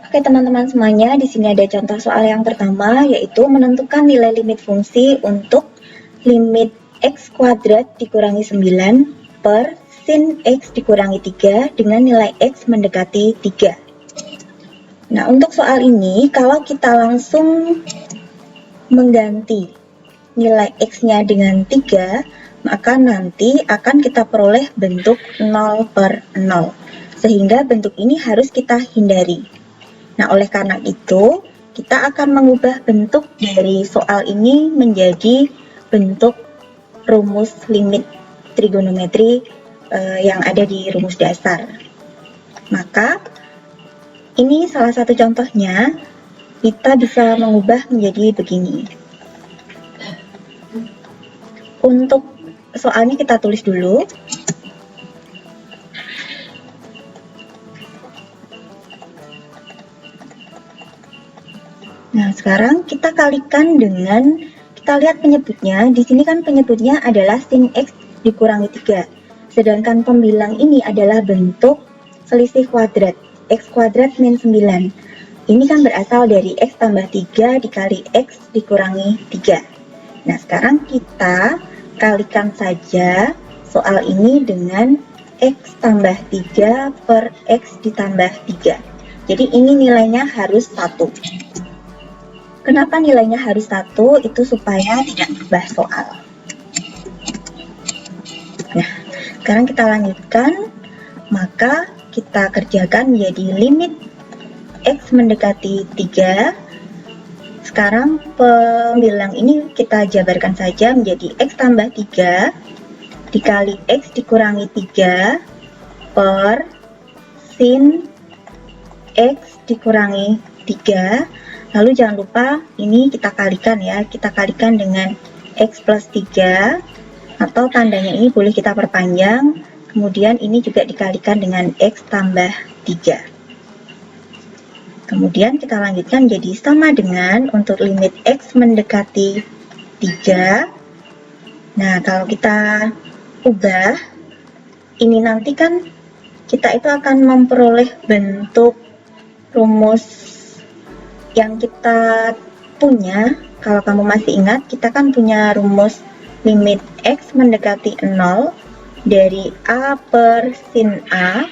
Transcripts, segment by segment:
Oke teman-teman semuanya, di sini ada contoh soal yang pertama, yaitu menentukan nilai limit fungsi untuk limit x kuadrat dikurangi 9 per sin x dikurangi 3 dengan nilai x mendekati 3. Nah, untuk soal ini, kalau kita langsung mengganti nilai x-nya dengan 3, maka nanti akan kita peroleh bentuk 0 per 0. Sehingga bentuk ini harus kita hindari. Nah, oleh karena itu, kita akan mengubah bentuk dari soal ini menjadi bentuk rumus limit trigonometri yang ada di rumus dasar. Maka, ini salah satu contohnya, kita bisa mengubah menjadi begini. Untuk soalnya kita tulis dulu. Nah, sekarang kita kalikan dengan, kita lihat penyebutnya. Di sini kan penyebutnya adalah sin x dikurangi 3. Sedangkan pembilang ini adalah bentuk selisih kuadrat, x kuadrat min 9. Ini kan berasal dari x tambah 3 dikali x dikurangi 3. Nah, sekarang kita kalikan saja soal ini dengan x tambah 3 per x ditambah 3. Jadi ini nilainya harus 1. Kenapa nilainya harus 1? Itu supaya tidak berubah soal. Nah, sekarang kita lanjutkan. Maka kita kerjakan menjadi limit x mendekati 3. Sekarang pembilang ini kita jabarkan saja menjadi x tambah 3 dikali x dikurangi 3 per sin x dikurangi 3. Lalu jangan lupa ini kita kalikan ya, kita kalikan dengan x plus 3 atau tandanya ini boleh kita perpanjang, kemudian ini juga dikalikan dengan x tambah 3. Kemudian kita lanjutkan jadi sama dengan untuk limit x mendekati 3. Nah, kalau kita ubah, ini nanti kan kita itu akan memperoleh bentuk rumus yang kita punya. Kalau kamu masih ingat, kita kan punya rumus limit x mendekati 0 dari a per sin a,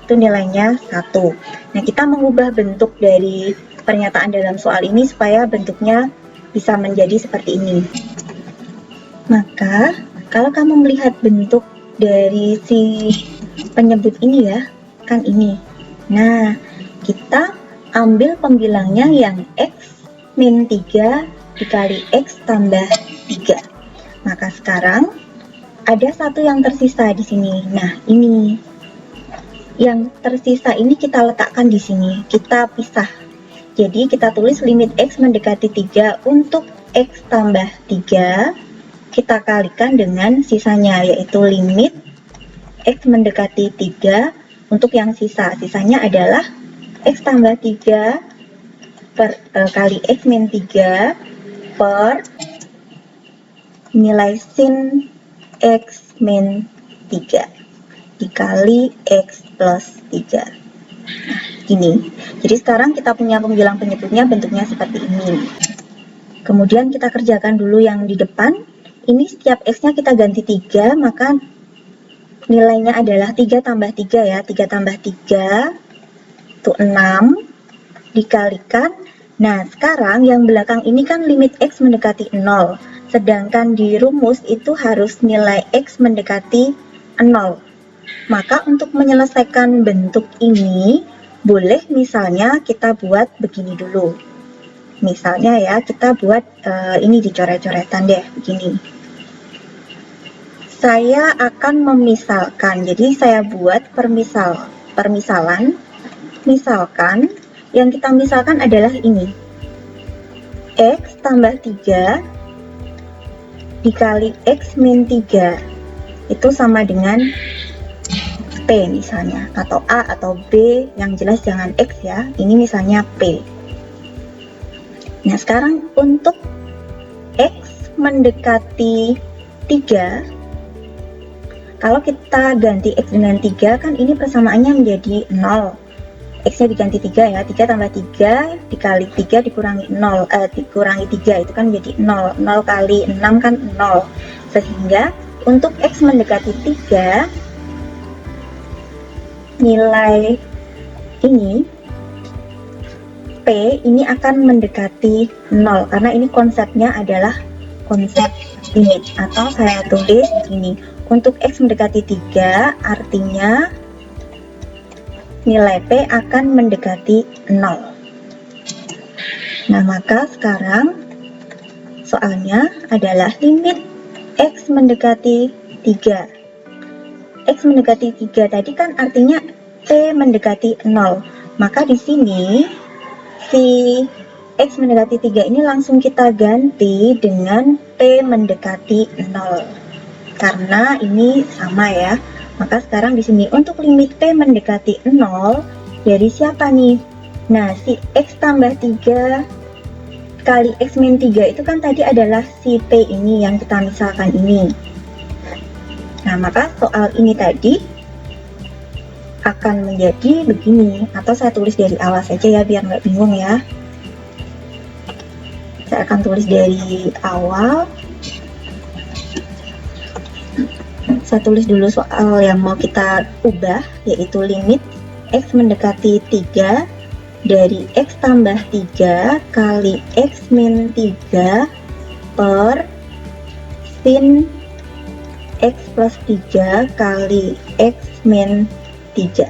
itu nilainya 1. Nah, kita mengubah bentuk dari pernyataan dalam soal ini supaya bentuknya bisa menjadi seperti ini. Maka, kalau kamu melihat bentuk dari si penyebut ini ya, kan ini. Nah, kita ambil pembilangnya yang x min 3 dikali x tambah 3. Maka sekarang ada satu yang tersisa di sini. Nah, ini yang tersisa ini kita letakkan di sini. Kita pisah. Jadi kita tulis limit x mendekati 3 untuk x tambah 3. Kita kalikan dengan sisanya, yaitu limit x mendekati 3 untuk yang sisa. Sisanya adalah x tambah 3 kali x min 3 per nilai sin x min 3 dikali x plus 3. Nah, gini. Jadi sekarang kita punya pembilang penyebutnya bentuknya seperti ini. Kemudian kita kerjakan dulu yang di depan. Ini setiap x-nya kita ganti 3, maka nilainya adalah 3 tambah 3 ya. 3 tambah 3 itu 6 dikalikan. Nah, sekarang yang belakang ini kan limit x mendekati 0. Sedangkan di rumus itu harus nilai x mendekati 0. Maka untuk menyelesaikan bentuk ini, boleh misalnya kita buat begini dulu. Misalnya ya, kita buat ini dicoret-coretan deh, begini. Saya akan memisalkan, jadi saya buat permisalan. Misalkan, yang kita misalkan adalah ini. X tambah 3 dikali X min 3. Itu sama dengan P misalnya. Atau A atau B, yang jelas jangan X ya. Ini misalnya P. Nah, sekarang untuk X mendekati 3, kalau kita ganti X dengan 3, kan ini persamaannya menjadi 0. X X-nya diganti 3 ya, 3 tambah 3 dikali 3 dikurangi 0, dikurangi 3 itu kan jadi 0, 0 kali 6 kan 0, sehingga untuk X mendekati 3, nilai ini, P ini akan mendekati 0, karena ini konsepnya adalah konsep limit, atau saya tulis begini, untuk X mendekati 3 artinya nilai P akan mendekati 0. Nah, maka sekarang soalnya adalah limit X mendekati 3. X mendekati 3 tadi kan artinya P mendekati 0. Maka di sini si X mendekati 3 ini langsung kita ganti dengan P mendekati 0. Karena ini sama ya. Maka sekarang di sini untuk limit P mendekati 0 dari siapa nih? Nah, si X tambah 3 kali X min 3 itu kan tadi adalah si P ini yang kita misalkan ini. Nah, maka soal ini tadi akan menjadi begini, atau saya tulis dari awal saja ya biar nggak bingung ya. Saya akan tulis dari awal. Saya tulis dulu soal yang mau kita ubah, yaitu limit X mendekati 3 dari X tambah 3 kali X min 3 per sin X plus 3 kali X min 3.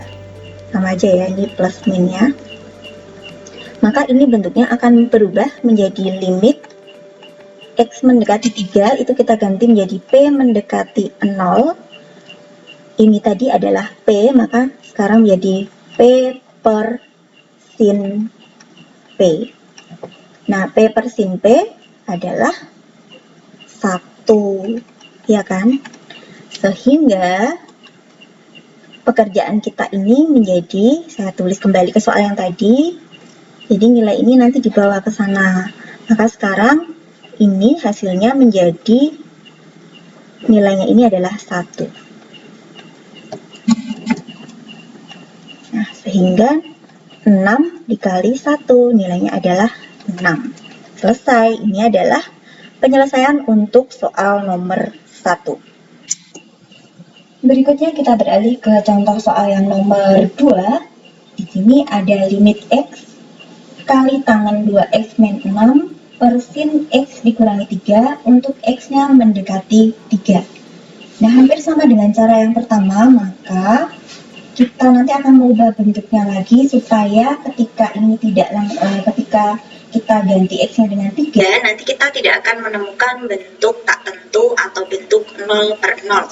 Sama aja ya, ini plus minnya. Maka ini bentuknya akan berubah menjadi limit X mendekati 3, itu kita ganti menjadi P mendekati 0. Ini tadi adalah P, maka sekarang menjadi P per sin P. Nah, P per sin P adalah 1, ya kan? Sehingga pekerjaan kita ini menjadi, saya tulis kembali ke soal yang tadi, jadi nilai ini nanti dibawa ke sana. Maka sekarang ini hasilnya menjadi, nilainya ini adalah 1. Nah, sehingga 6 dikali 1 nilainya adalah 6. Selesai. Ini adalah penyelesaian untuk soal nomor 1. Berikutnya kita beralih ke contoh soal yang nomor 2. Di sini ada limit X kali tangan 2X min 6 per sin X dikurangi 3 untuk X-nya mendekati 3. Nah, hampir sama dengan cara yang pertama, maka kita nanti akan mengubah bentuknya lagi supaya ketika ini ketika kita ganti X-nya dengan 3, nanti kita tidak akan menemukan bentuk tak tentu atau bentuk 0 per 0.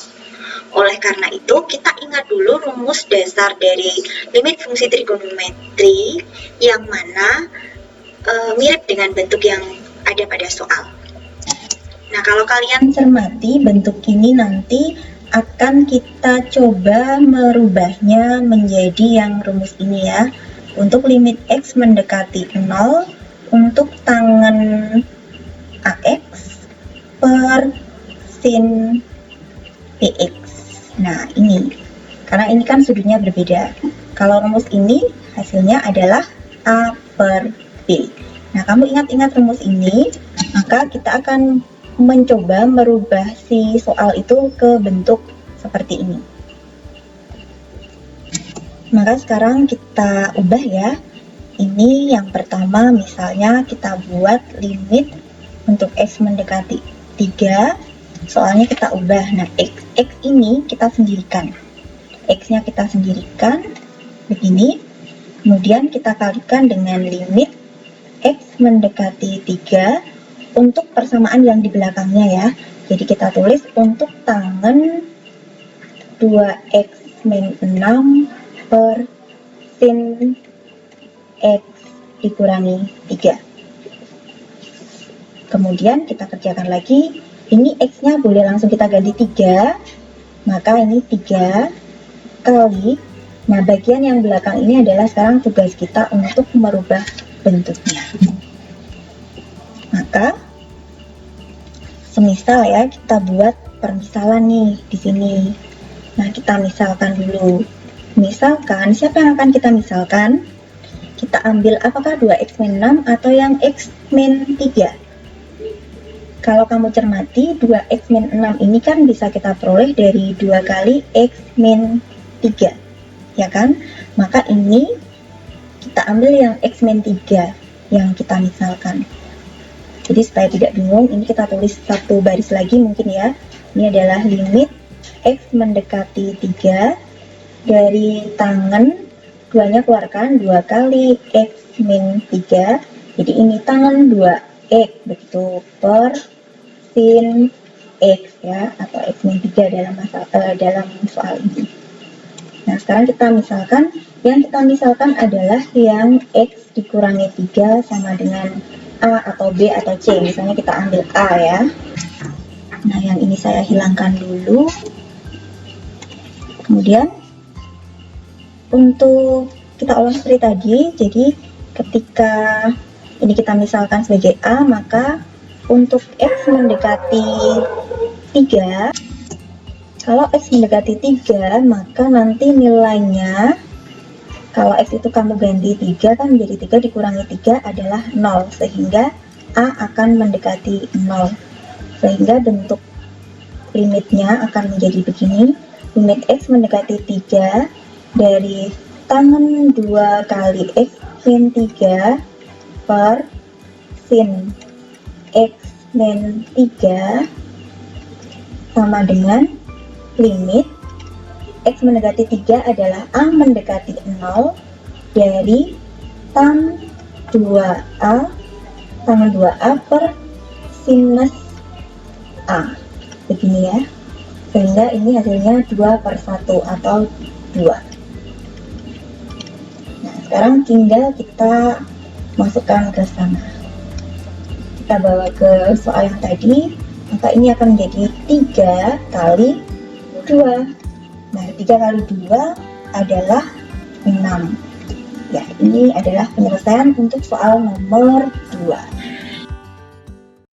Oleh karena itu, kita ingat dulu rumus dasar dari limit fungsi trigonometri yang mana mirip dengan bentuk yang ada pada soal. Nah, kalau kalian cermati, bentuk ini nanti akan kita coba merubahnya menjadi yang rumus ini ya. Untuk limit X mendekati 0 untuk tangan AX per sin PX. Nah, ini karena ini kan sudutnya berbeda. Kalau rumus ini hasilnya adalah A per B. Nah, kamu ingat-ingat rumus ini, maka kita akan mencoba merubah si soal itu ke bentuk seperti ini. Maka sekarang kita ubah ya. Ini yang pertama, misalnya kita buat limit untuk X mendekati 3, soalnya kita ubah. Nah, X ini kita sendirikan. X-nya kita sendirikan, begini. Kemudian kita kalikan dengan limit X mendekati 3 untuk persamaan yang di belakangnya ya. Jadi kita tulis untuk tangan 2X min 6 per sin X dikurangi 3. Kemudian kita kerjakan lagi. Ini X-nya boleh langsung kita ganti 3. Maka ini 3 kali. Nah, bagian yang belakang ini adalah sekarang tugas kita untuk merubah bentuknya. Maka semisal ya kita buat permisalan nih di sini. Nah, kita misalkan dulu. Misalkan, siapa yang akan kita misalkan? kita ambil apakah 2x min 6 atau yang x min 3. Kalau kamu cermati, 2x min 6 ini kan bisa kita peroleh dari 2 kali x min 3, ya kan? Maka ini kita ambil yang x min 3 yang kita misalkan. Jadi supaya tidak bingung, ini kita tulis satu baris lagi mungkin ya. Ini adalah limit x mendekati 3 dari tangan 2-nya keluarkan 2 kali x min 3. Jadi ini tangan 2x begitu per sin x ya, atau x min 3 dalam soal ini. Nah, sekarang kita misalkan, yang kita misalkan adalah yang x dikurangi 3 sama dengan A atau B atau C. Misalnya kita ambil A ya. Nah, yang ini saya hilangkan dulu. Kemudian untuk kita olah seperti tadi, jadi ketika ini kita misalkan sebagai A, maka untuk x mendekati 3, kalau x mendekati 3, maka nanti nilainya, kalau x itu kamu ganti 3 kan menjadi 3 dikurangi 3 adalah 0, sehingga A akan mendekati 0. Sehingga bentuk limitnya akan menjadi begini, limit x mendekati 3 dari tangan 2 kali x min 3 per sin x min 3 sama dengan limit x mendekati 3 adalah A mendekati 0 dari tan 2A, tangan 2A per sinus A. Begini ya. Sehingga ini hasilnya 2/1 atau 2. Sekarang tinggal kita masukkan ke sana. Kita bawa ke soal yang tadi, maka ini akan menjadi 3 kali 2. Nah, 3 kali 2 adalah 6. Ya, ini adalah penyelesaian untuk soal nomor 2.